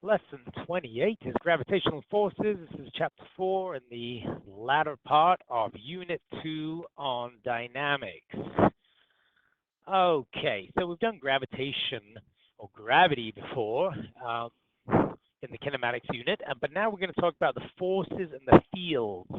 Lesson 28 is gravitational forces. This is chapter 4 in the latter part of Unit 2 on dynamics. Okay, so we've done gravitation or gravity before in the kinematics unit, but now we're going to talk about the forces and the fields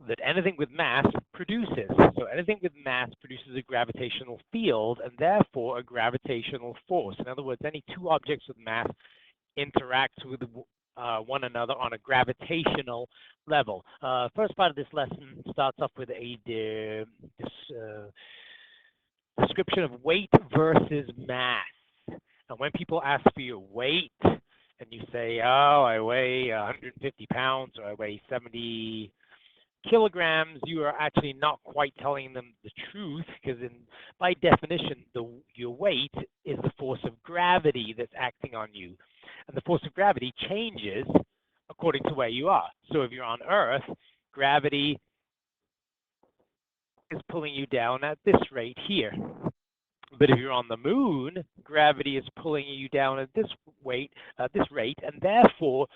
that anything with mass produces. So anything with mass produces a gravitational field and therefore a gravitational force. In other words, any two objects with mass interact with one another on a gravitational level. First part of this lesson starts off with a description of weight versus mass. And when people ask for your weight and you say, oh, I weigh 150 pounds or I weigh 70 kilograms, you are actually not quite telling them the truth, because by definition, your weight is the force of gravity that's acting on you. And the force of gravity changes according to where you are. So if you're on Earth, gravity is pulling you down at this rate here. But if you're on the moon, gravity is pulling you down at this rate, and therefore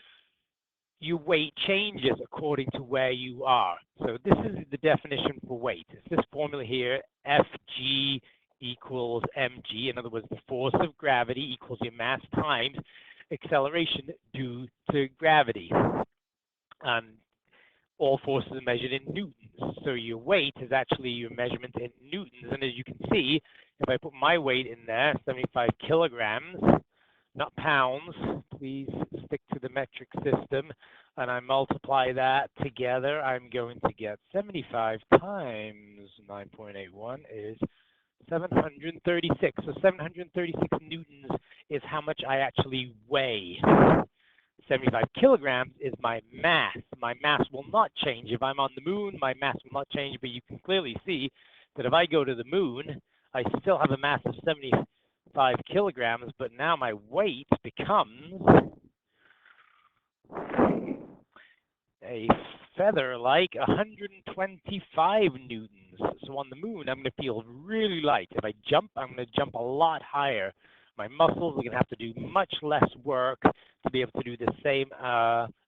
your weight changes according to where you are. So this is the definition for weight. It's this formula here, Fg equals mg. In other words, the force of gravity equals your mass times acceleration due to gravity. And all forces are measured in newtons. So your weight is actually your measurement in newtons. And as you can see, if I put my weight in there, 75 kilograms, not pounds, please stick to the metric system, and I multiply that together, I'm going to get 75 times 9.81 is 736. So 736 newtons is how much I actually weigh. 75 kilograms is my mass. My mass will not change. If I'm on the moon, my mass will not change, but you can clearly see that if I go to the moon, I still have a mass of 75 kilograms, but now my weight becomes a feather like 125 newtons. So on the moon, I'm going to feel really light. If I jump, I'm going to jump a lot higher. My muscles are going to have to do much less work to be able to do the same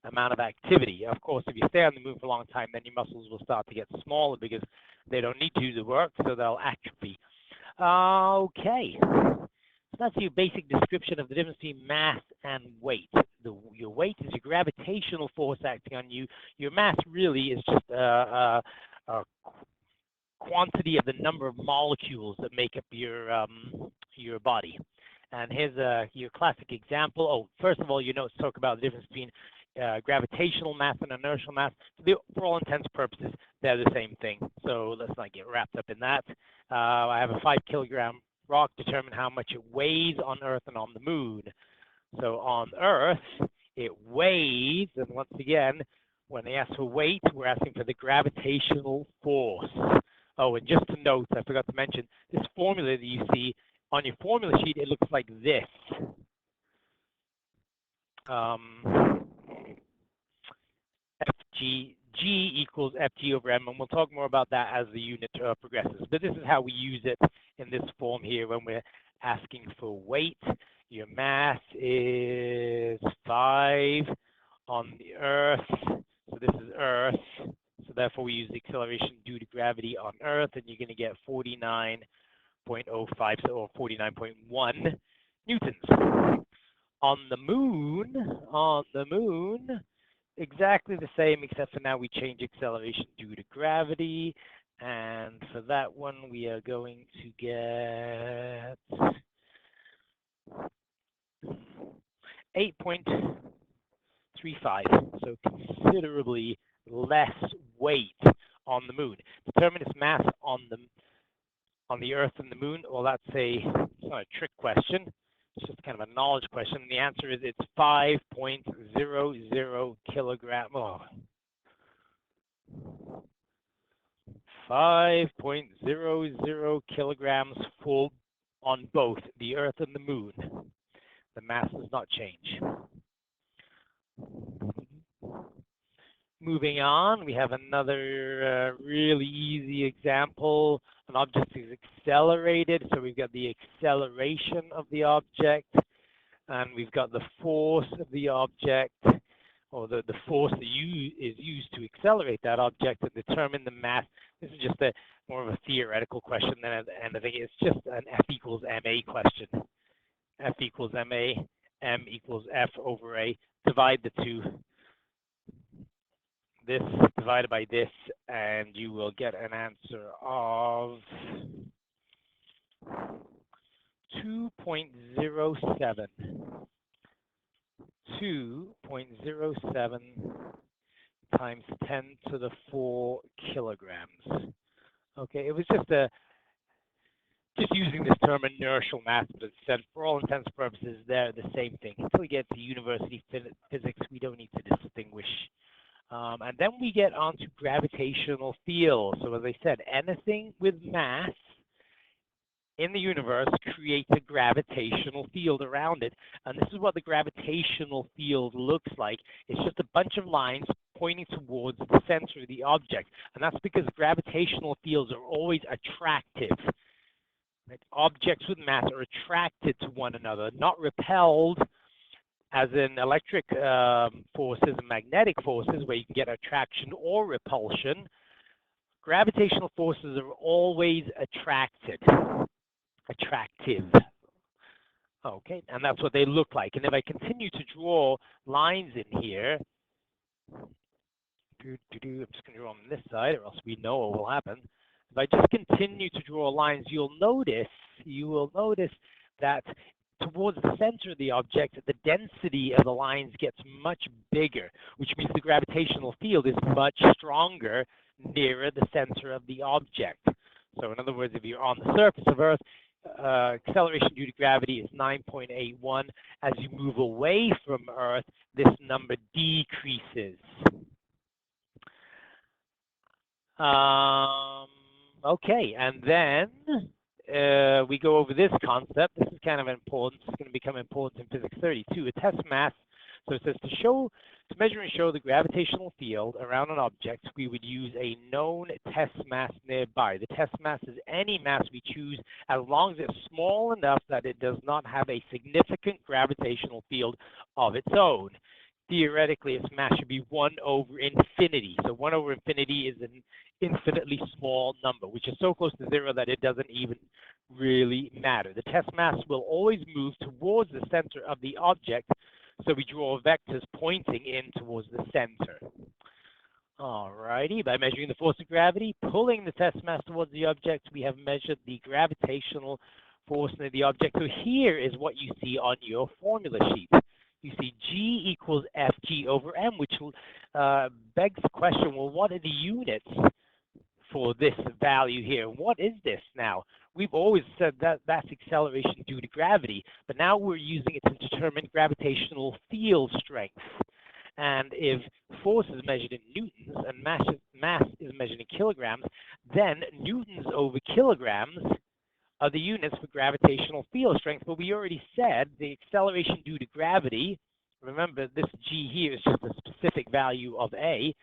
amount of activity. Of course, if you stay on the moon for a long time, then your muscles will start to get smaller because they don't need to do the work, so they'll atrophy. Okay. So that's your basic description of the difference between mass and weight. Your weight is your gravitational force acting on you. Your mass really is just a quantity of the number of molecules that make up your body. And here's your classic example. Oh, first of all, let's talk about the difference between gravitational mass and inertial mass. For all intents and purposes, they're the same thing. So let's not get wrapped up in that. I have a 5-kilogram rock. Determine how much it weighs on Earth and on the moon. So on Earth, it weighs, and once again, when they ask for weight, we're asking for the gravitational force. Oh, and just to note, I forgot to mention, this formula that you see on your formula sheet, it looks like this. G equals Fg over m, and we'll talk more about that as the unit progresses. But this is how we use it in this form here when we're asking for weight. Your mass is 5 on the Earth, so this is Earth. So therefore, we use the acceleration due to gravity on Earth, and you're going to get 49.05, or 49.1 newtons. On the moon, exactly the same, except for now we change acceleration due to gravity. And for that one, we are going to get 8.35, so considerably less weight on the moon. Determine its mass on the Earth and the moon. Well, that's it's not a trick question. It's just kind of a knowledge question. The answer is it's 5.00 kilogram. Oh. 5.00 kilograms full on both the Earth and the moon. The mass does not change. Moving on, we have another really easy example. An object is accelerated, so we've got the acceleration of the object. and we've got the force of the object, or the force that is used to accelerate that object, and determine the mass. This is just a more of a theoretical question than anything. It's just an F equals ma question. F equals ma, m equals f over a. Divide the two. This divided by this, and you will get an answer of 2.07. 2.07 times 10 to the 4 kilograms. Okay, it was just using this term inertial mass, but it said for all intents and purposes they're the same thing. Until we get to university physics, we don't need to distinguish. And then we get onto gravitational fields. So as I said, anything with mass in the universe creates a gravitational field around it. And this is what the gravitational field looks like. It's just a bunch of lines pointing towards the center of the object. And that's because gravitational fields are always attractive. Right? Objects with mass are attracted to one another, not repelled, as in electric forces and magnetic forces, where you can get attraction or repulsion. Gravitational forces are always attractive. Okay, and that's what they look like. And if I continue to draw lines in here, I'm just going to draw them on this side, or else we know what will happen. If I just continue to draw lines, you will notice that towards the center of the object, the density of the lines gets much bigger, which means the gravitational field is much stronger nearer the center of the object. So in other words, if you're on the surface of Earth, acceleration due to gravity is 9.81. As you move away from Earth, this number decreases. Okay, and then we go over this concept. This is kind of important. It's going to become important in Physics 32. A test mass. So it says to measure and show the gravitational field around an object, we would use a known test mass nearby. The test mass is any mass we choose as long as it's small enough that it does not have a significant gravitational field of its own. Theoretically, its mass should be 1 over infinity. So 1 over infinity is an infinitely small number, which is so close to 0 that it doesn't even really matter. The test mass will always move towards the center of the object, so we draw vectors pointing in towards the center. Alrighty, by measuring the force of gravity, pulling the test mass towards the object, we have measured the gravitational force of the object. So here is what you see on your formula sheet. You see G equals Fg over m, which begs the question, well, what are the units for this value here? What is this now? We've always said that that's acceleration due to gravity, but now we're using it to determine gravitational field strength. And if force is measured in newtons and mass is measured in kilograms, then newtons over kilograms are the units for gravitational field strength. But we already said the acceleration due to gravity, remember this G here is just a specific value of A,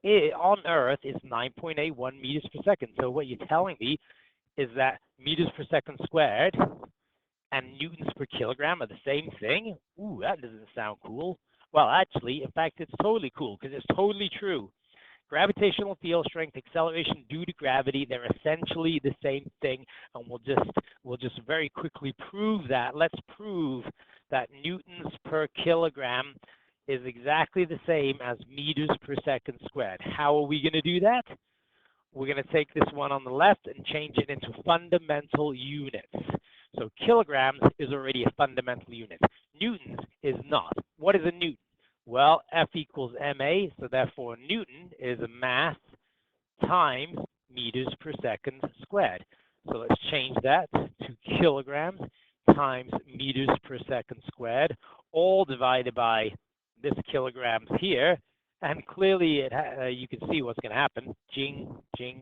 on Earth is 9.81 meters per second. So what you're telling me is that meters per second squared and newtons per kilogram are the same thing? Ooh, that doesn't sound cool. Well, actually, in fact, it's totally cool because it's totally true. Gravitational field strength, acceleration due to gravity, they're essentially the same thing, and we'll just very quickly prove that. Let's prove that newtons per kilogram is exactly the same as meters per second squared. How are we going to do that? We're going to take this one on the left and change it into fundamental units. So kilograms is already a fundamental unit. Newtons is not. What is a newton? Well, F equals ma, so therefore newton is a mass times meters per second squared. So let's change that to kilograms times meters per second squared, all divided by this kilograms here. And clearly you can see what's going to happen. Jing, jing.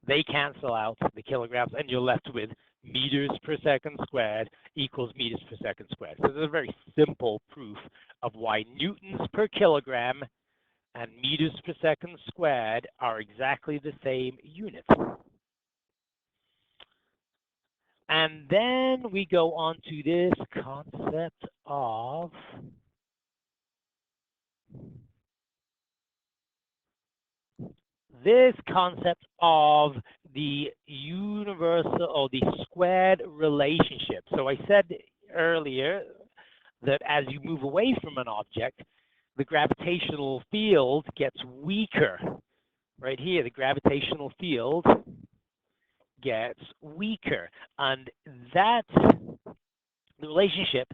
They cancel out the kilograms, and you're left with meters per second squared equals meters per second squared. So this is a very simple proof of why newtons per kilogram and meters per second squared are exactly the same units. And then we go on to this concept of this concept of the universal or the squared relationship. So I said earlier that as you move away from an object, the gravitational field gets weaker. Right here, the gravitational field gets weaker. And that the relationship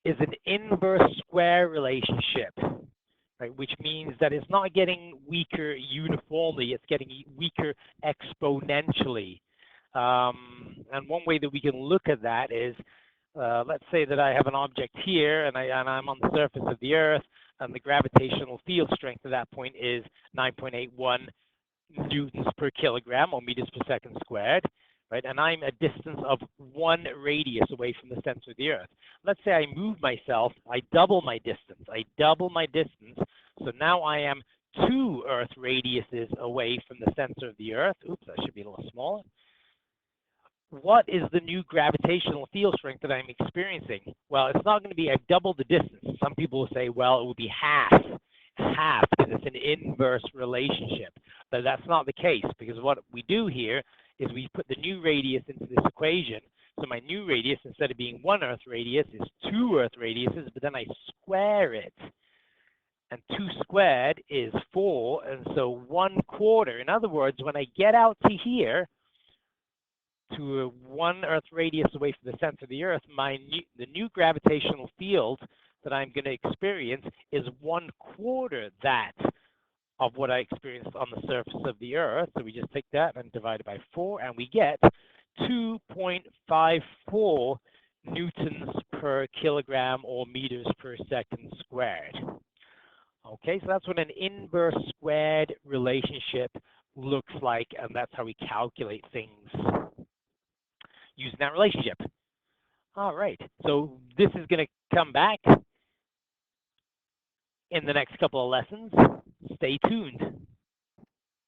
is an inverse square relationship, right? Which means that it's not getting weaker uniformly, it's getting weaker exponentially. And one way that we can look at that is, let's say that I have an object here and I'm on the surface of the Earth, and the gravitational field strength at that point is 9.81 newtons per kilogram or meters per second squared, right? And I'm a distance of 1 radius away from the center of the Earth. Let's say I move myself, I double my distance. So now I am 2 Earth radiuses away from the center of the Earth. Oops, that should be a little smaller. What is the new gravitational field strength that I'm experiencing? Well, it's not going to be, I've doubled the distance. Some people will say, well, it will be half, because it's an inverse relationship. But that's not the case, because what we do here is we put the new radius into this equation. So my new radius, instead of being 1 Earth radius, is 2 Earth radiuses, but then I square it. And 2 squared is 4, and so 1/4. In other words, when I get out to here, to a 1 Earth radius away from the center of the Earth, the new gravitational field that I'm going to experience is 1/4 that of what I experienced on the surface of the Earth. So we just take that and divide it by 4, and we get 2.54 newtons per kilogram or meters per second squared. Okay, so that's what an inverse squared relationship looks like, and that's how we calculate things using that relationship. All right, so this is going to come back in the next couple of lessons. Stay tuned.